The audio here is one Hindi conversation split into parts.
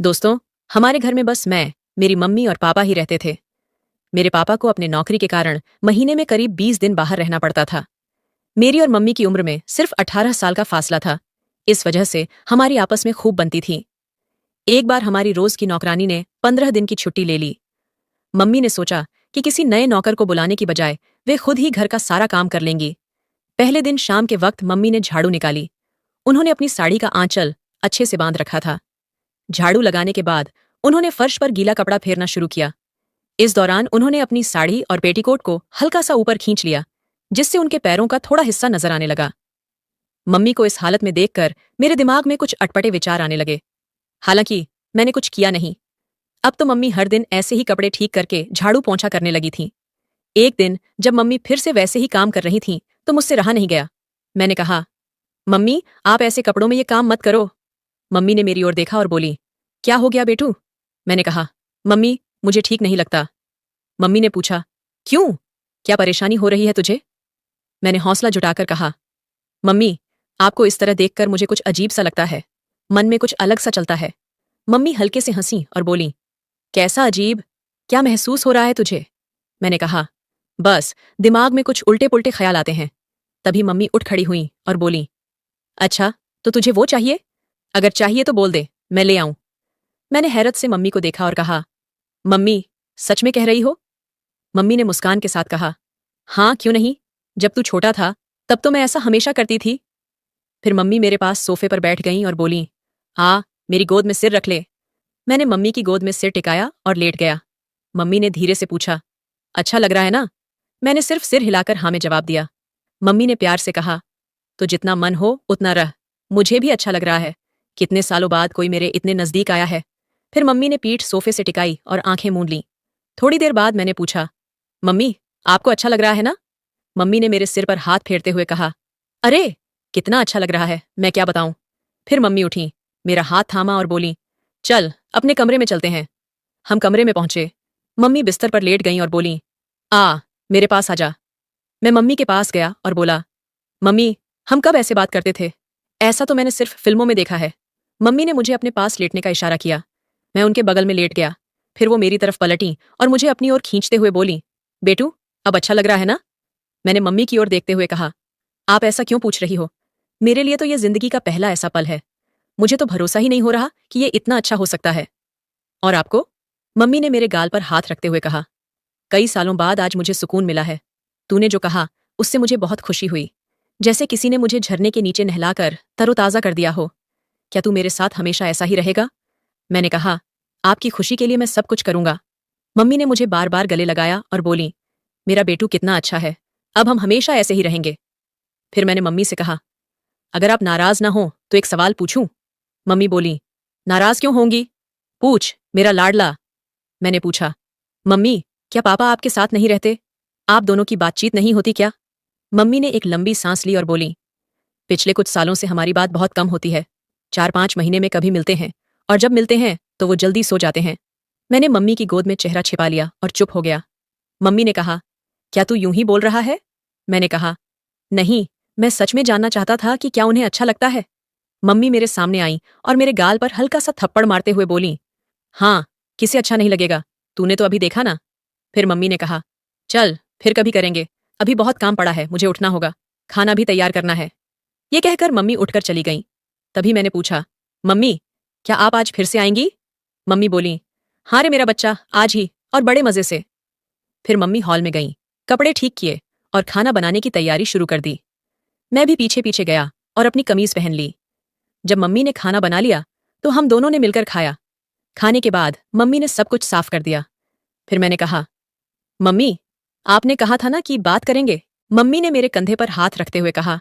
दोस्तों, हमारे घर में बस मैं, मेरी मम्मी और पापा ही रहते थे। मेरे पापा को अपने नौकरी के कारण महीने में करीब 20 दिन बाहर रहना पड़ता था। मेरी और मम्मी की उम्र में सिर्फ 18 साल का फासला था। इस वजह से हमारी आपस में खूब बनती थी। एक बार हमारी रोज की नौकरानी ने 15 दिन की छुट्टी ले ली। मम्मी ने सोचा कि किसी नए नौकर को बुलाने की बजाय वे खुद ही घर का सारा काम कर लेंगी। पहले दिन शाम के वक्त मम्मी ने झाड़ू निकाली। उन्होंने अपनी साड़ी का आंचल अच्छे से बांध रखा था। झाड़ू लगाने के बाद उन्होंने फर्श पर गीला कपड़ा फेरना शुरू किया। इस दौरान उन्होंने अपनी साड़ी और पेटीकोट को हल्का सा ऊपर खींच लिया, जिससे उनके पैरों का थोड़ा हिस्सा नजर आने लगा। मम्मी को इस हालत में देखकर मेरे दिमाग में कुछ अटपटे विचार आने लगे। हालांकि मैंने कुछ किया नहीं। अब तो मम्मी हर दिन ऐसे ही कपड़े ठीक करके झाड़ू पोंछा करने लगी थीं। एक दिन जब मम्मी फिर से वैसे ही काम कर रही थीं, तो मुझसे रहा नहीं गया। मैंने कहा, मम्मी, आप ऐसे कपड़ों में ये काम मत करो। मम्मी ने मेरी ओर देखा और बोली, क्या हो गया बेटू? मैंने कहा, मम्मी, मुझे ठीक नहीं लगता। मम्मी ने पूछा, क्यों? क्या परेशानी हो रही है तुझे? मैंने हौसला जुटाकर कहा, मम्मी, आपको इस तरह देखकर मुझे कुछ अजीब सा लगता है। मन में कुछ अलग सा चलता है। मम्मी हल्के से हंसी और बोली, कैसा अजीब? क्या महसूस हो रहा है तुझे? मैंने कहा, बस दिमाग में कुछ उल्टे पुल्टे ख्याल आते हैं। तभी मम्मी उठ खड़ी हुई और बोली, अच्छा, तो तुझे वो चाहिए? अगर चाहिए तो बोल दे, मैं ले आऊं। मैंने हैरत से मम्मी को देखा और कहा, मम्मी, सच में कह रही हो? मम्मी ने मुस्कान के साथ कहा, हाँ, क्यों नहीं। जब तू छोटा था तब तो मैं ऐसा हमेशा करती थी। फिर मम्मी मेरे पास सोफे पर बैठ गईं और बोली, आ, मेरी गोद में सिर रख ले। मैंने मम्मी की गोद में सिर टिकाया और लेट गया। मम्मी ने धीरे से पूछा, अच्छा लग रहा है ना? मैंने सिर्फ सिर हिलाकर हाँ में जवाब दिया। मम्मी ने प्यार से कहा, तो जितना मन हो उतना रह। मुझे भी अच्छा लग रहा है। कितने सालों बाद कोई मेरे इतने नजदीक आया है। फिर मम्मी ने पीठ सोफे से टिकाई और आंखें मूंद लीं। थोड़ी देर बाद मैंने पूछा, मम्मी, आपको अच्छा लग रहा है ना? मम्मी ने मेरे सिर पर हाथ फेरते हुए कहा, अरे, कितना अच्छा लग रहा है, मैं क्या बताऊं। फिर मम्मी उठी, मेरा हाथ थामा और बोली, चल अपने कमरे में चलते हैं। हम कमरे में पहुंचे। मम्मी बिस्तर पर लेट गईं और बोली, आ, मेरे पास आ जा। मैं मम्मी के पास गया और बोला, मम्मी, हम कब ऐसे बात करते थे? ऐसा तो मैंने सिर्फ फिल्मों में देखा है। मम्मी ने मुझे अपने पास लेटने का इशारा किया। मैं उनके बगल में लेट गया। फिर वो मेरी तरफ पलटी और मुझे अपनी ओर खींचते हुए बोली, बेटू, अब अच्छा लग रहा है ना? मैंने मम्मी की ओर देखते हुए कहा, आप ऐसा क्यों पूछ रही हो? मेरे लिए तो यह जिंदगी का पहला ऐसा पल है। मुझे तो भरोसा ही नहीं हो रहा कि ये इतना अच्छा हो सकता है। और आपको? मम्मी ने मेरे गाल पर हाथ रखते हुए कहा, कई सालों बाद आज मुझे सुकून मिला है। तूने जो कहा उससे मुझे बहुत खुशी हुई। जैसे किसी ने मुझे झरने के नीचे नहलाकर तरोताजा कर दिया हो। क्या तू मेरे साथ हमेशा ऐसा ही रहेगा? मैंने कहा, आपकी खुशी के लिए मैं सब कुछ करूंगा। मम्मी ने मुझे बार बार गले लगाया और बोली, मेरा बेटू कितना अच्छा है। अब हम हमेशा ऐसे ही रहेंगे। फिर मैंने मम्मी से कहा, अगर आप नाराज ना हो तो एक सवाल पूछूं? मम्मी बोली, नाराज क्यों होंगी? पूछ, मेरा लाडला। मैंने पूछा, मम्मी, क्या पापा आपके साथ नहीं रहते? आप दोनों की बातचीत नहीं होती क्या? मम्मी ने एक लंबी सांस ली और बोली, पिछले कुछ सालों से हमारी बात बहुत कम होती है। 4-5 महीने में कभी मिलते हैं, और जब मिलते हैं तो वो जल्दी सो जाते हैं। मैंने मम्मी की गोद में चेहरा छिपा लिया और चुप हो गया। मम्मी ने कहा, क्या तू यूं ही बोल रहा है? मैंने कहा, नहीं, मैं सच में जानना चाहता था कि क्या उन्हें अच्छा लगता है। मम्मी मेरे सामने आई और मेरे गाल पर हल्का सा थप्पड़ मारते हुए बोली, हाँ, किसे अच्छा नहीं लगेगा? तूने तो अभी देखा ना। फिर मम्मी ने कहा, चल फिर कभी करेंगे। अभी बहुत काम पड़ा है, मुझे उठना होगा। खाना भी तैयार करना है। ये कहकर मम्मी उठकर चली गईं। तभी मैंने पूछा, मम्मी, क्या आप आज फिर से आएंगी? मम्मी बोली, हाँ रे मेरा बच्चा, आज ही, और बड़े मजे से। फिर मम्मी हॉल में गईं, कपड़े ठीक किए और खाना बनाने की तैयारी शुरू कर दी। मैं भी पीछे पीछे गया और अपनी कमीज पहन ली। जब मम्मी ने खाना बना लिया तो हम दोनों ने मिलकर खाया। खाने के बाद मम्मी ने सब कुछ साफ कर दिया। फिर मैंने कहा, मम्मी, आपने कहा था ना कि बात करेंगे। मम्मी ने मेरे कंधे पर हाथ रखते हुए कहा,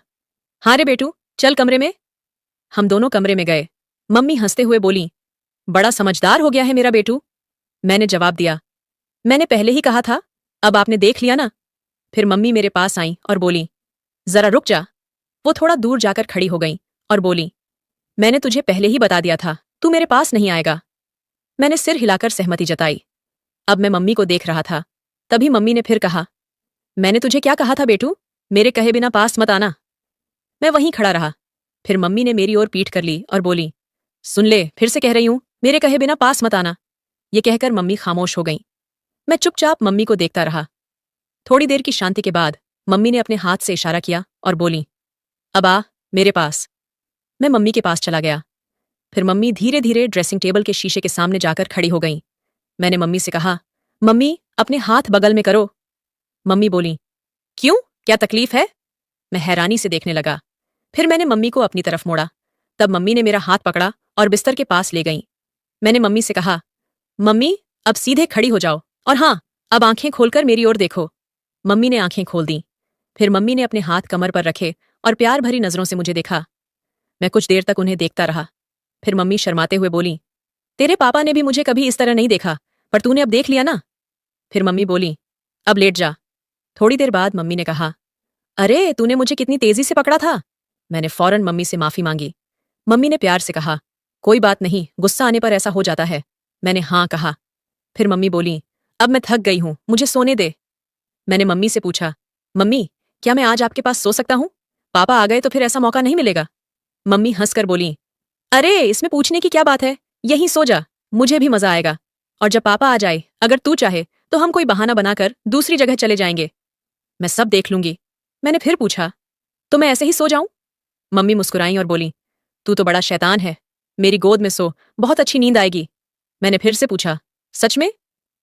हाँ रे बेटू, चल कमरे में। हम दोनों कमरे में गए। मम्मी हंसते हुए बोली, बड़ा समझदार हो गया है मेरा बेटू। मैंने जवाब दिया, मैंने पहले ही कहा था, अब आपने देख लिया ना। फिर मम्मी मेरे पास आई और बोली, जरा रुक जा। वो थोड़ा दूर जाकर खड़ी हो गई और बोली, मैंने तुझे पहले ही बता दिया था, तू मेरे पास नहीं आएगा। मैंने सिर हिलाकर सहमति जताई। अब मैं मम्मी को देख रहा था। तभी मम्मी ने फिर कहा, मैंने तुझे क्या कहा था बेटू? मेरे कहे बिना पास मत आना। मैं वहीं खड़ा रहा। फिर मम्मी ने मेरी ओर पीठ कर ली और बोली, सुन ले, फिर से कह रही हूं, मेरे कहे बिना पास मत आना। ये कहकर मम्मी खामोश हो गईं। मैं चुपचाप मम्मी को देखता रहा। थोड़ी देर की शांति के बाद मम्मी ने अपने हाथ से इशारा किया और बोली, अब आ मेरे पास। मैं मम्मी के पास चला गया। फिर मम्मी धीरे धीरे ड्रेसिंग टेबल के शीशे के सामने जाकर खड़ी हो गईं। मैंने मम्मी से कहा, मम्मी अपने हाथ बगल में करो। मम्मी बोली, क्यों, क्या तकलीफ है? मैं हैरानी से देखने लगा। फिर मैंने मम्मी को अपनी तरफ मोड़ा। तब मम्मी ने मेरा हाथ पकड़ा और बिस्तर के पास ले गईं। मैंने मम्मी से कहा, मम्मी अब सीधे खड़ी हो जाओ और हाँ, अब आंखें खोलकर मेरी ओर देखो। मम्मी ने आंखें खोल दी। फिर मम्मी ने अपने हाथ कमर पर रखे और प्यार भरी नजरों से मुझे देखा। मैं कुछ देर तक उन्हें देखता रहा। फिर मम्मी शर्माते हुए बोली, तेरे पापा ने भी मुझे कभी इस तरह नहीं देखा, पर तूने अब देख लिया ना। फिर मम्मी बोली, अब लेट जा। थोड़ी देर बाद मम्मी ने कहा, अरे तूने मुझे कितनी तेजी से पकड़ा था। मैंने फौरन मम्मी से माफी मांगी। मम्मी ने प्यार से कहा, कोई बात नहीं, गुस्सा आने पर ऐसा हो जाता है। मैंने हाँ कहा। फिर मम्मी बोली, अब मैं थक गई हूं, मुझे सोने दे। मैंने मम्मी से पूछा, मम्मी क्या मैं आज आपके पास सो सकता हूं? पापा आ गए तो फिर ऐसा मौका नहीं मिलेगा। मम्मी हंसकर बोली, अरे इसमें पूछने की क्या बात है, यहीं सो जा, मुझे भी मजा आएगा। और जब पापा आ जाए, अगर तू चाहे तो हम कोई बहाना बनाकर दूसरी जगह चले जाएंगे। मैं सब देख लूंगी। मैंने फिर पूछा, तो मैं ऐसे ही सो जाऊं? मम्मी मुस्कुराई और बोली, तू तो बड़ा शैतान है, मेरी गोद में सो, बहुत अच्छी नींद आएगी। मैंने फिर से पूछा, सच में?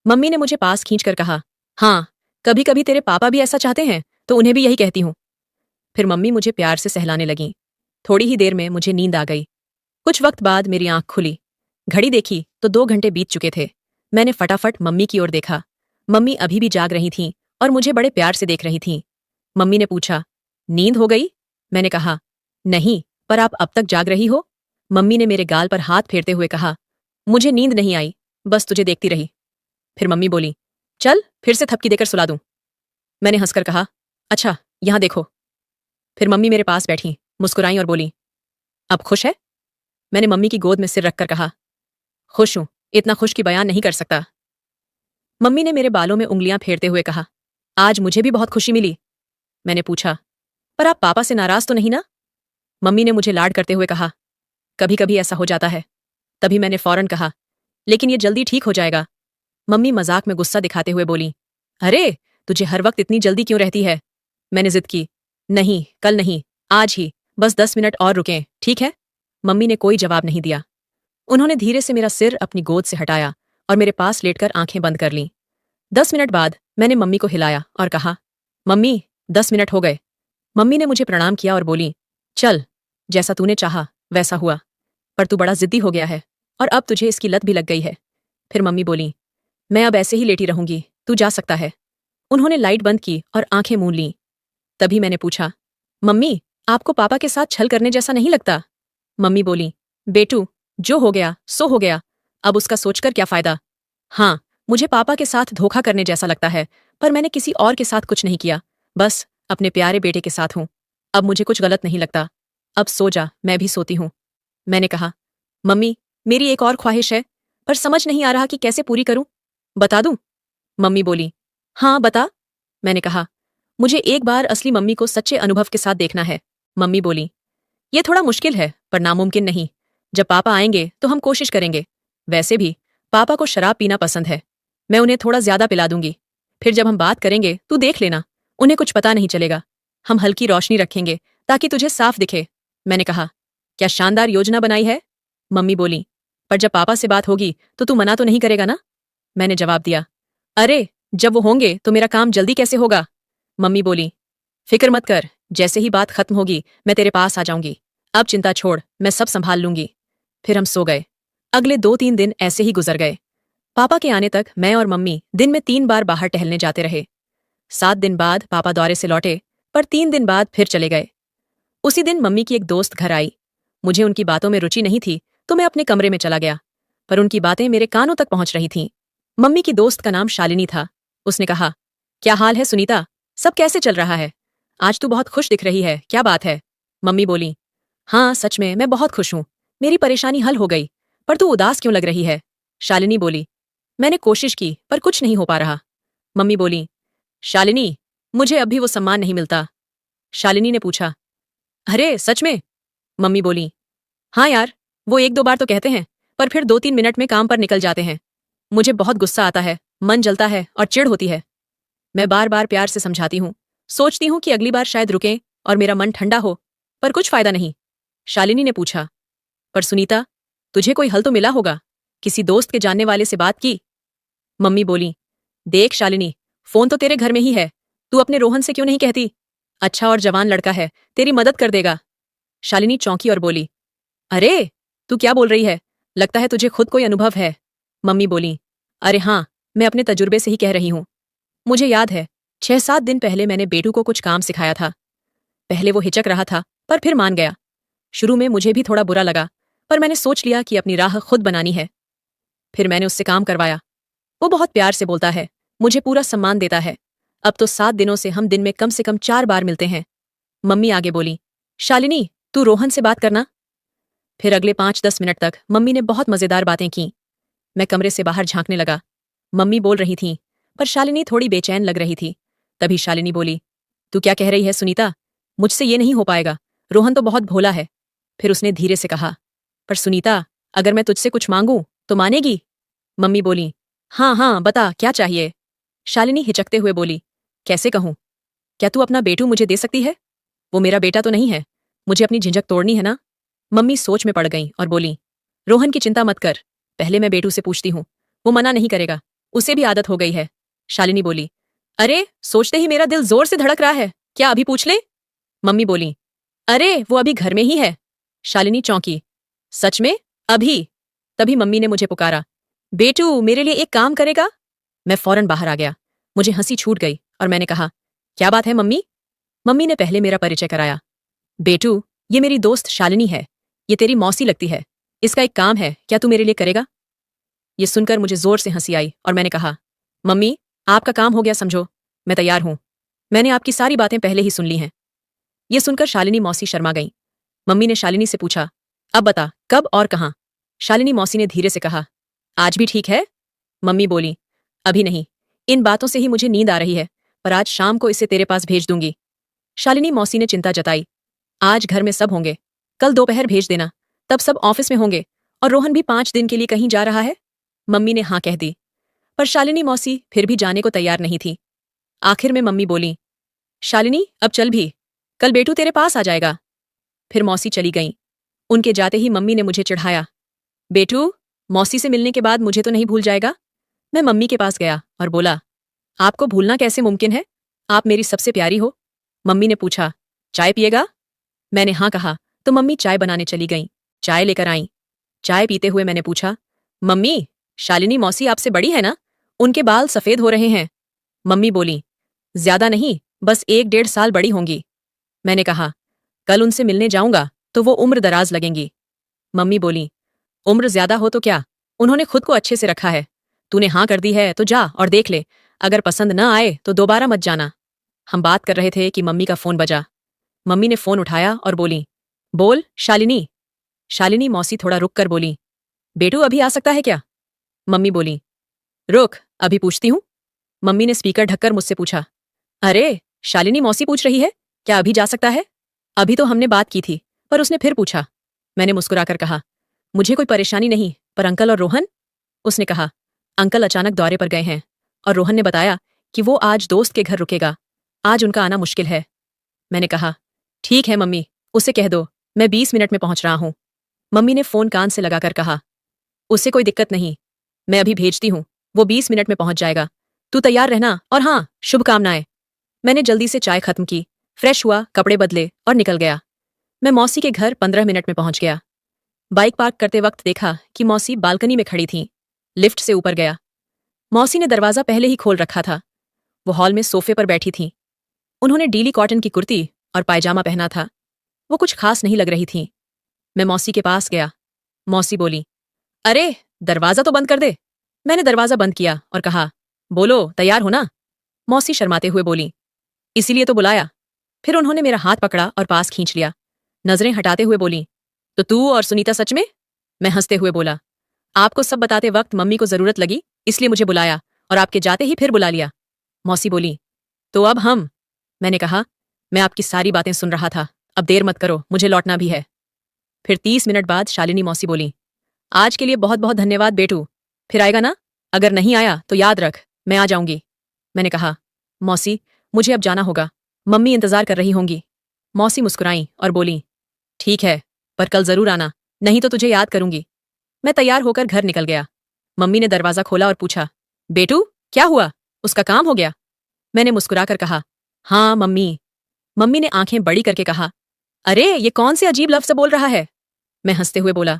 मम्मी ने मुझे पास खींचकर कहा, हाँ, कभी कभी तेरे पापा भी ऐसा चाहते हैं तो उन्हें भी यही कहती हूं। फिर मम्मी मुझे प्यार से सहलाने लगीं। थोड़ी ही देर में मुझे नींद आ गई। कुछ वक्त बाद मेरी आंख खुली। घड़ी देखी तो 2 घंटे बीत चुके थे। मैंने फटाफट मम्मी की ओर देखा। मम्मी अभी भी जाग रही थीं और मुझे बड़े प्यार से देख रही थीं। मम्मी ने पूछा, नींद हो गई? मैंने कहा, नहीं, पर आप अब तक जाग रही हो? मम्मी ने मेरे गाल पर हाथ फेरते हुए कहा, मुझे नींद नहीं आई, बस तुझे देखती रही। फिर मम्मी बोली, चल फिर से थपकी देकर सुला दूं। मैंने हंसकर कहा, अच्छा यहां देखो। फिर मम्मी मेरे पास बैठी, मुस्कुराई और बोली, अब खुश है? मैंने मम्मी की गोद में सिर रखकर कहा, खुश हूं, इतना खुश कि बयान नहीं कर सकता। मम्मी ने मेरे बालों में उंगलियां फेरते हुए कहा, आज मुझे भी बहुत खुशी मिली। मैंने पूछा, पर आप पापा से नाराज तो नहीं ना? मम्मी ने मुझे लाड करते हुए कहा, कभी कभी ऐसा हो जाता है। तभी मैंने फौरन कहा, लेकिन ये जल्दी ठीक हो जाएगा। मम्मी मजाक में गुस्सा दिखाते हुए बोली, अरे तुझे हर वक्त इतनी जल्दी क्यों रहती है? मैंने जिद की, नहीं कल नहीं, आज ही, बस 10 मिनट और रुकें, ठीक है? मम्मी ने कोई जवाब नहीं दिया। उन्होंने धीरे से मेरा सिर अपनी गोद से हटाया और मेरे पास लेटकर आंखें बंद कर लीं। 10 मिनट बाद मैंने मम्मी को हिलाया और कहा, मम्मी 10 मिनट हो गए। मम्मी ने मुझे प्रणाम किया और बोली, चल, जैसा तूने चाहा वैसा हुआ, पर तू बड़ा जिद्दी हो गया है और अब तुझे इसकी लत भी लग गई है। फिर मम्मी बोली, मैं अब ऐसे ही लेटी रहूंगी, तू जा सकता है। उन्होंने लाइट बंद की और आंखें मूंद लीं। तभी मैंने पूछा, मम्मी आपको पापा के साथ छल करने जैसा नहीं लगता? मम्मी बोली, बेटू जो हो गया सो हो गया, अब उसका सोचकर क्या फायदा। हाँ, मुझे पापा के साथ धोखा करने जैसा लगता है, पर मैंने किसी और के साथ कुछ नहीं किया, बस अपने प्यारे बेटे के साथ हूं। अब मुझे कुछ गलत नहीं लगता। अब सो जा, मैं भी सोती हूं। मैंने कहा, मम्मी मेरी एक और ख्वाहिश है, पर समझ नहीं आ रहा कि कैसे पूरी करूं। बता दूं? मम्मी बोली, हाँ बता। मैंने कहा, मुझे एक बार असली मम्मी को सच्चे अनुभव के साथ देखना है। मम्मी बोली, ये थोड़ा मुश्किल है पर नामुमकिन नहीं। जब पापा आएंगे तो हम कोशिश करेंगे। वैसे भी पापा को शराब पीना पसंद है, मैं उन्हें थोड़ा ज्यादा पिला दूंगी। फिर जब हम बात करेंगे तू देख लेना, उन्हें कुछ पता नहीं चलेगा। हम हल्की रोशनी रखेंगे ताकि तुझे साफ दिखे। मैंने कहा, क्या शानदार योजना बनाई है। मम्मी बोली, पर जब पापा से बात होगी तो तू मना तो नहीं करेगा ना? मैंने जवाब दिया, अरे जब वो होंगे तो मेरा काम जल्दी कैसे होगा। मम्मी बोली, फिक्र मत कर, जैसे ही बात खत्म होगी मैं तेरे पास आ जाऊंगी। अब चिंता छोड़, मैं सब संभाल लूंगी। फिर हम सो गए। अगले 2-3 दिन ऐसे ही गुजर गए। पापा के आने तक मैं और मम्मी दिन में 3 बार बाहर टहलने जाते रहे। 7 दिन बाद पापा दौरे से लौटे, पर 3 दिन बाद फिर चले गए। उसी दिन मम्मी की एक दोस्त घर आई। मुझे उनकी बातों में रुचि नहीं थी तो मैं अपने कमरे में चला गया, पर उनकी बातें मेरे कानों तक पहुंच रही थीं। मम्मी की दोस्त का नाम शालिनी था। उसने कहा, क्या हाल है सुनीता, सब कैसे चल रहा है? आज तू बहुत खुश दिख रही है, क्या बात है? मम्मी बोली, हाँ सच में मैं बहुत खुश हूं, मेरी परेशानी हल हो गई, पर तू उदास क्यों लग रही है? शालिनी बोली, मैंने कोशिश की पर कुछ नहीं हो पा रहा। मम्मी बोली, शालिनी मुझे अब भी वो सम्मान नहीं मिलता। शालिनी ने पूछा, अरे सच में? मम्मी बोली, हाँ यार, वो 1-2 बार तो कहते हैं, पर फिर 2-3 मिनट में काम पर निकल जाते हैं। मुझे बहुत गुस्सा आता है, मन जलता है और चिढ़ होती है। मैं बार बार प्यार से समझाती हूँ, सोचती हूँ कि अगली बार शायद रुकें और मेरा मन ठंडा हो, पर कुछ फायदा नहीं। शालिनी ने पूछा, पर सुनीता, तुझे कोई हल तो मिला होगा? किसी दोस्त के जानने वाले से बात की? मम्मी बोली, देख शालिनी, फोन तो तेरे घर में ही है, तू अपने रोहन से क्यों नहीं कहती? अच्छा और जवान लड़का है, तेरी मदद कर देगा। शालिनी चौंकी और बोली, अरे तू क्या बोल रही है? लगता है तुझे खुद कोई अनुभव है। मम्मी बोली, अरे हाँ, मैं अपने तजुर्बे से ही कह रही हूँ। मुझे याद है, 6-7 दिन पहले मैंने बेटू को कुछ काम सिखाया था। पहले वो हिचक रहा था, पर फिर मान गया। शुरू में मुझे भी थोड़ा बुरा लगा, पर मैंने सोच लिया कि अपनी राह खुद बनानी है। फिर मैंने उससे काम करवाया। वो बहुत प्यार से बोलता है, मुझे पूरा सम्मान देता है। अब तो 7 दिनों से हम दिन में कम से कम 4 बार मिलते हैं। मम्मी आगे बोली, शालिनी, तू रोहन से बात करना। फिर अगले 5-10 मिनट तक मम्मी ने बहुत मजेदार बातें की। मैं कमरे से बाहर झांकने लगा। मम्मी बोल रही थी, पर शालिनी थोड़ी बेचैन लग रही थी। तभी शालिनी बोली, तू क्या कह रही है सुनीता? मुझसे ये नहीं हो पाएगा, रोहन तो बहुत भोला है। फिर उसने धीरे से कहा, पर सुनीता, अगर मैं तुझसे कुछ मांगूं तो मानेगी? मम्मी बोली, हाँ हाँ, बता क्या चाहिए? शालिनी हिचकते हुए बोली, कैसे कहूं? क्या तू अपना बेटू मुझे दे सकती है? वो मेरा बेटा तो नहीं है, मुझे अपनी झिझक तोड़नी है ना। मम्मी सोच में पड़ गई और बोली, रोहन की चिंता मत कर, पहले मैं बेटू से पूछती हूँ, वो मना नहीं करेगा, उसे भी आदत हो गई है। शालिनी बोली, अरे सोचते ही मेरा दिल जोर से धड़क रहा है, क्या अभी पूछ ले? मम्मी बोली, अरे वो अभी घर में ही है। शालिनी चौंकी, सच में? अभी? तभी मम्मी ने मुझे पुकारा, बेटू मेरे लिए एक काम करेगा? मैं फौरन बाहर आ गया। मुझे हंसी छूट गई और मैंने कहा, क्या बात है मम्मी? मम्मी ने पहले मेरा परिचय कराया। बेटू, ये मेरी दोस्त शालिनी है, ये तेरी मौसी लगती है। इसका एक काम है, क्या तू मेरे लिए करेगा? ये सुनकर मुझे जोर से हंसी आई और मैंने कहा, मम्मी, आपका काम हो गया समझो, मैं तैयार हूं। मैंने आपकी सारी बातें पहले ही सुन ली हैं। ये सुनकर शालिनी मौसी शर्मा गई। मम्मी ने शालिनी से पूछा, अब बता कब और कहाँ? शालिनी मौसी ने धीरे से कहा, आज भी ठीक है? मम्मी बोली, अभी नहीं, इन बातों से ही मुझे नींद आ रही है, पर आज शाम को इसे तेरे पास भेज दूंगी। शालिनी मौसी ने चिंता जताई, आज घर में सब होंगे, कल दोपहर भेज देना, तब सब ऑफिस में होंगे और रोहन भी 5 दिन के लिए कहीं जा रहा है। मम्मी ने हाँ कह दी, पर शालिनी मौसी फिर भी जाने को तैयार नहीं थी। आखिर में मम्मी बोली, शालिनी अब चल भी, कल बेटू तेरे पास आ जाएगा। फिर मौसी चली गईं। उनके जाते ही मम्मी ने मुझे चिढ़ाया, बेटू, मौसी से मिलने के बाद मुझे तो नहीं भूल जाएगा? मैं मम्मी के पास गया और बोला, आपको भूलना कैसे मुमकिन है? आप मेरी सबसे प्यारी हो। मम्मी ने पूछा, चाय पिएगा? मैंने हाँ कहा तो मम्मी चाय बनाने चली गईं। चाय लेकर आईं। चाय पीते हुए मैंने पूछा, मम्मी, शालिनी मौसी आपसे बड़ी है ना? उनके बाल सफेद हो रहे हैं। मम्मी बोली, ज्यादा नहीं, बस 1-1.5 साल बड़ी होंगी। मैंने कहा, कल उनसे मिलने जाऊंगा तो वो उम्र दराज लगेंगी। मम्मी बोली, उम्र ज्यादा हो तो क्या, उन्होंने खुद को अच्छे से रखा है। तूने हाँ कर दी है तो जा और देख ले, अगर पसंद न आए तो दोबारा मत जाना। हम बात कर रहे थे कि मम्मी का फोन बजा। मम्मी ने फोन उठाया और बोली, बोल शालिनी। शालिनी मौसी थोड़ा रुक कर बोली, बेटू अभी आ सकता है क्या? मम्मी बोली, रुक, अभी पूछती हूँ। मम्मी ने स्पीकर ढककर मुझसे पूछा, अरे शालिनी मौसी पूछ रही है, क्या अभी जा सकता है? अभी तो हमने बात की थी, पर उसने फिर पूछा। मैंने मुस्कुराकर कहा, मुझे कोई परेशानी नहीं, पर अंकल और रोहन? उसने कहा, अंकल अचानक दौरे पर गए हैं और रोहन ने बताया कि वो आज दोस्त के घर रुकेगा, आज उनका आना मुश्किल है। मैंने कहा, ठीक है मम्मी, उसे कह दो, मैं 20 मिनट में पहुंच रहा हूं। मम्मी ने फोन कान से लगाकर कहा, उससे कोई दिक्कत नहीं, मैं अभी भेजती हूं, वो 20 मिनट में पहुंच जाएगा, तू तैयार रहना और हाँ, शुभकामनाएं। मैंने जल्दी से चाय खत्म की, फ्रेश हुआ, कपड़े बदले और निकल गया। मैं मौसी के घर 15 मिनट में पहुंच गया। बाइक पार्क करते वक्त देखा कि मौसी बालकनी में खड़ी थीं। लिफ्ट से ऊपर गया। मौसी ने दरवाजा पहले ही खोल रखा था। वो हॉल में सोफे पर बैठी थीं। उन्होंने डीली कॉटन की कुर्ती और पायजामा पहना था। वो कुछ खास नहीं लग रही थीं। मैं मौसी के पास गया। मौसी बोली, अरे दरवाजा तो बंद कर दे। मैंने दरवाजा बंद किया और कहा, बोलो तैयार हो ना? मौसी शर्माते हुए बोली, इसीलिए तो बुलाया। फिर उन्होंने मेरा हाथ पकड़ा और पास खींच लिया। नजरें हटाते हुए बोली, तो तू और सुनीता सच में? मैं हंसते हुए बोला, आपको सब बताते वक्त मम्मी को जरूरत लगी, इसलिए मुझे बुलाया और आपके जाते ही फिर बुला लिया। मौसी बोली, तो अब हम? मैंने कहा, मैं आपकी सारी बातें सुन रहा था, अब देर मत करो, मुझे लौटना भी है। फिर 30 मिनट बाद शालिनी मौसी बोली, आज के लिए बहुत बहुत धन्यवाद बेटू। फिर आएगा ना? अगर नहीं आया तो याद रख, मैं आ जाऊंगी। मैंने कहा, मौसी, मुझे अब जाना होगा, मम्मी इंतजार कर रही होंगी। मौसी मुस्कुराई और बोली, ठीक है, पर कल जरूर आना, नहीं तो तुझे याद करूंगी। मैं तैयार होकर घर निकल गया। मम्मी ने दरवाजा खोला और पूछा, बेटू क्या हुआ, उसका काम हो गया? मैंने मुस्कुराकर कहा, हाँ मम्मी। मम्मी ने आंखें बड़ी करके कहा, अरे ये कौन से अजीब लफ्ज बोल रहा है? मैं हंसते हुए बोला,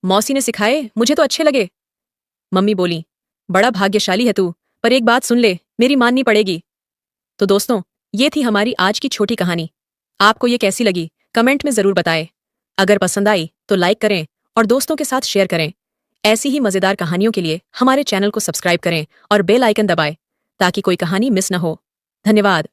मौसी ने सिखाए, मुझे तो अच्छे लगे। मम्मी बोली, बड़ा भाग्यशाली है तू, पर एक बात सुन ले, मेरी माननी पड़ेगी। तो दोस्तों, ये थी हमारी आज की छोटी कहानी। आपको ये कैसी लगी कमेंट में जरूर बताएं। अगर पसंद आई तो लाइक करें और दोस्तों के साथ शेयर करें। ऐसी ही मजेदार कहानियों के लिए हमारे चैनल को सब्सक्राइब करें और बेल आइकन दबाएं ताकि कोई कहानी मिस न हो। धन्यवाद।